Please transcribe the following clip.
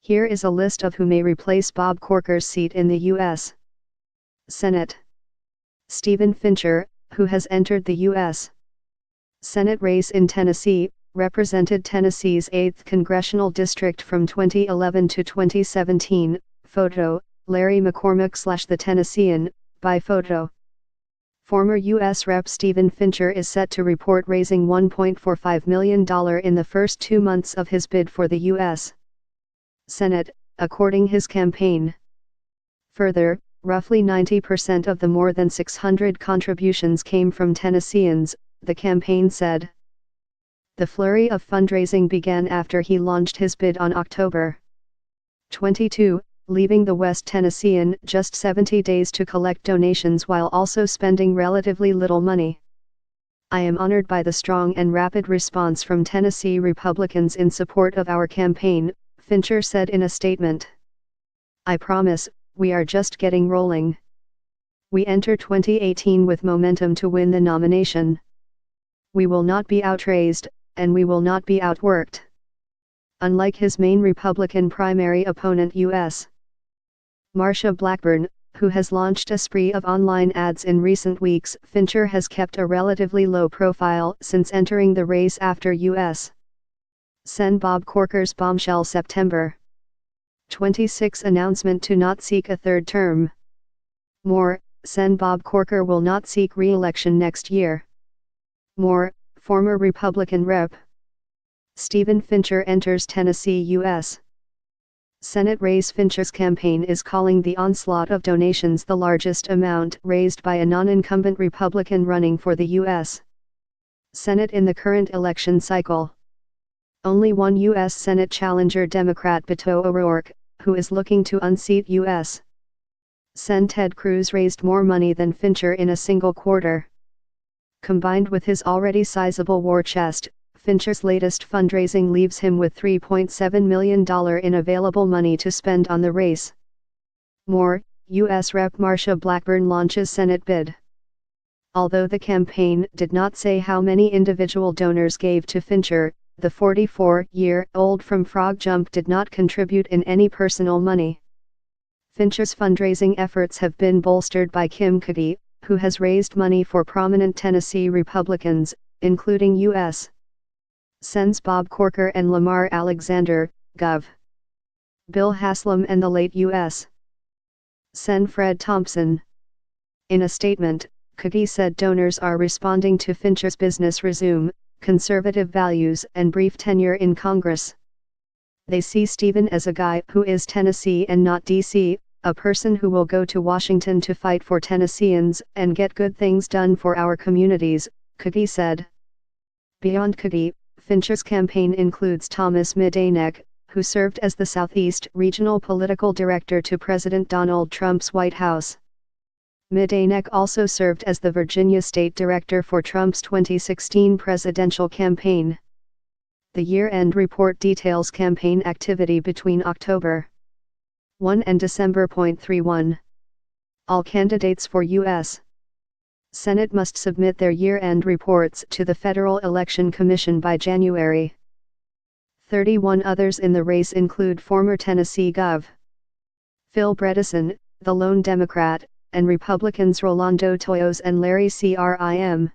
Here is a list of who may replace Bob Corker's seat in the U.S. Senate. Stephen Fincher, who has entered the U.S. Senate race in Tennessee, represented Tennessee's 8th congressional district from 2011 to 2017, photo, Larry McCormick / The Tennessean, by photo. Former U.S. Rep. Stephen Fincher is set to report raising $1.45 million in the first 2 months of his bid for the U.S. Senate, according his campaign. Further, roughly 90% of the more than 600 contributions came from Tennesseans, the campaign said. The flurry of fundraising began after he launched his bid on October 22, leaving the West Tennessean just 70 days to collect donations while also spending relatively little money. I am honored by the strong and rapid response from Tennessee Republicans in support of our campaign, Fincher said in a statement. I promise, we are just getting rolling. We enter 2018 with momentum to win the nomination. We will not be outraised, and we will not be outworked. Unlike his main Republican primary opponent U.S. Marsha Blackburn, who has launched a spree of online ads in recent weeks, Fincher has kept a relatively low profile since entering the race after U.S. Sen. Bob Corker's bombshell September 26 announcement to not seek a third term. More, Sen. Bob Corker will not seek re-election next year. More, former Republican Rep. Stephen Fincher enters Tennessee U.S. Senate race. Fincher's campaign is calling the onslaught of donations the largest amount raised by a non-incumbent Republican running for the U.S. Senate in the current election cycle. Only one U.S. Senate challenger, Democrat Beto O'Rourke, who is looking to unseat U.S. Sen. Ted Cruz, raised more money than Fincher in a single quarter. Combined with his already sizable war chest, Fincher's latest fundraising leaves him with $3.7 million in available money to spend on the race. More, U.S. Rep. Marsha Blackburn launches Senate bid. Although the campaign did not say how many individual donors gave to Fincher, the 44-year-old from Frog Jump did not contribute in any personal money. Fincher's fundraising efforts have been bolstered by Kim Kagi, who has raised money for prominent Tennessee Republicans, including U.S. Sens. Bob Corker and Lamar Alexander, Gov. Bill Haslam, and the late U.S. Sen. Fred Thompson. In a statement, Kagi said donors are responding to Fincher's business resume, conservative values, and brief tenure in Congress. They see Stephen as a guy who is Tennessee and not D.C., a person who will go to Washington to fight for Tennesseans and get good things done for our communities, Kagi said. Beyond Kagi, Fincher's campaign includes Thomas Midanek, who served as the Southeast Regional Political Director to President Donald Trump's White House. Midanek also served as the Virginia State Director for Trump's 2016 presidential campaign. The year-end report details campaign activity between October 1 and December 31. All candidates for U.S. Senate must submit their year-end reports to the Federal Election Commission by January. 31 others in the race include former Tennessee Gov. Phil Bredesen, the lone Democrat, and Republicans Rolando Toyos and Larry Crim.